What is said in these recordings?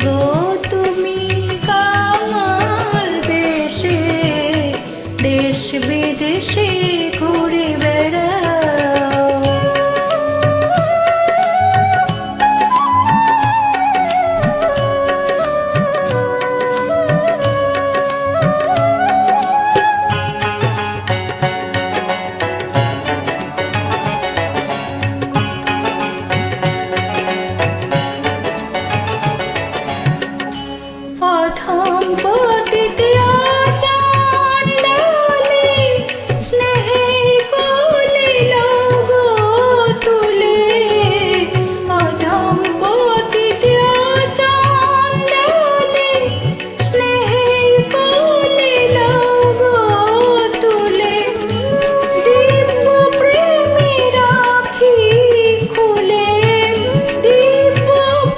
গো তুমি কাঙাল বেশে দেশ বিদেশে ঘুরে বেড়াও। অথম পতিতে আচান্ডালে স্নেহের কোলে লগো তুলে। অথম পতিতে আচান্ডালে স্নেহের কোলে লগো তুলে। দিব্য প্রেমে রাখি খুলে, দিব্য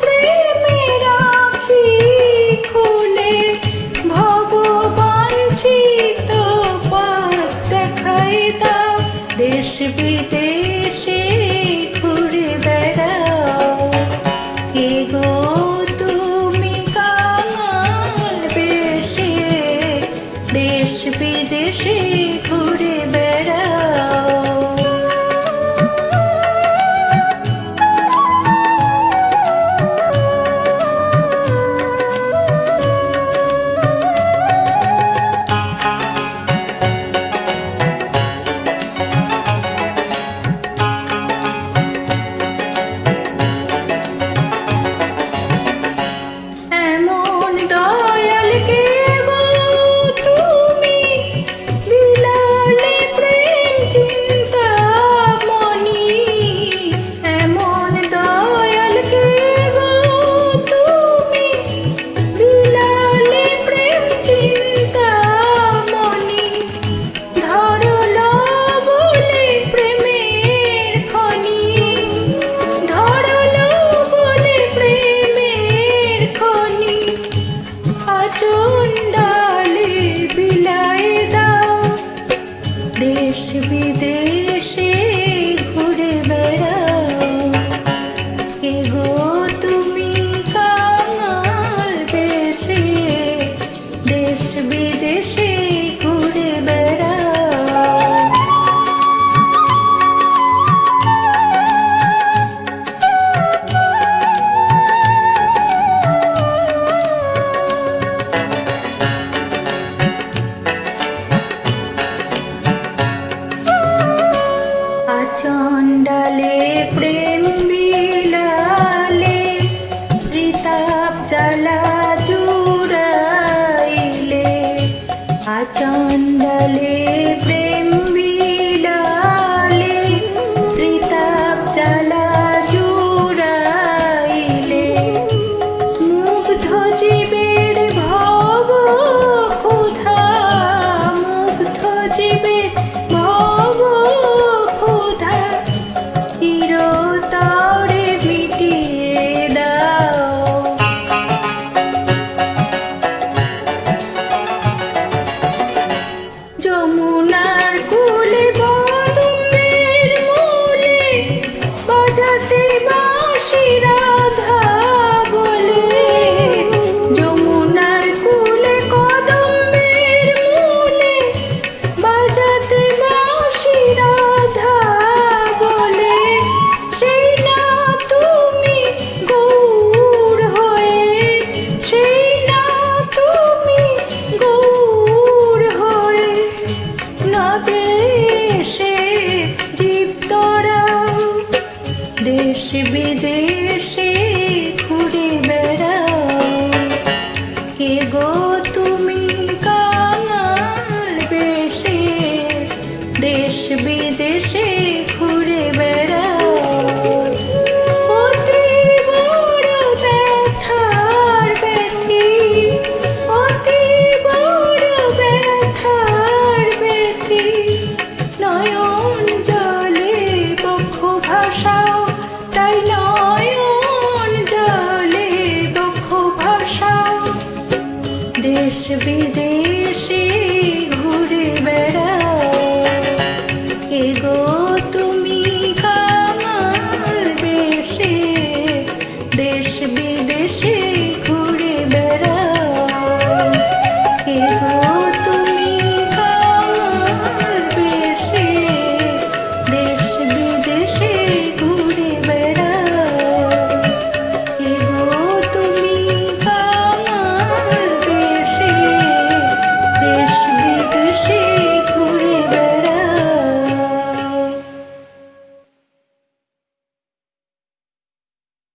প্রেমে রাখি খুলে। ভগবাঞ্ছিত পথ দেখাই দাও, দেশ বিদেশে ঘুরে বেড়াও। কে গো তুমি কাঙাল বেশে দেশ বিদেশে ঘুরে বেড়াও। এমন দয়াল কে গো তুমি, বিলালে প্রেম চিন্তামণি। এমন দয়াল কে গো তুমি, বিলালে প্রেম চিন্তামণি। ধরলো বলে প্রেমের খনি, ধরলো বলে প্রেমের খনি। আচণ্ডালে বিলায় দাও, দেশ বিদেশে ঘুরে বেড়াও। কে গো তুমি কাঙাল বেশে দেশ বিদেশে ঘুরে বেড়াও। আচণ্ডালে প্রেম বিলালে ত্রিতাপ জ্বালা জুড়াইলে। আচণ্ডালে প্রেম বিলালে ত্রিতাপ জ্বালা জুড়াইলে। মুগ্ধ জীবের ভব ক্ষুধা, মুগ্ধ জীবের ভব ক্ষুধা। চিরতরে মিটিয়ে দাও। যমুনার কূলে বদমের মূলে বাজাতে বাঁশি রাধা বলে। যমুনার কূলে কদমের মূলে বাজাতে বাঁশি রাধা বলে। সেই না তুমি গৌর হয়ে, সেই না তুমি গৌর হয়ে। নদেশে জীব তোরাও, দেশ বিদেশে ঘুরে বেড়াও। কে গো তুমি কাঙাল বেশে দেশ বিদেশে ঘুরে বেড়াও। অতি বড় ব্যথার ব্যথি, অতি বড় ব্যথার ব্যথি। নয়ন জলে বক্ষ ভাষাও, তাই নয়ন জলে বক্ষ ভাষাও। দেশ বিদেশ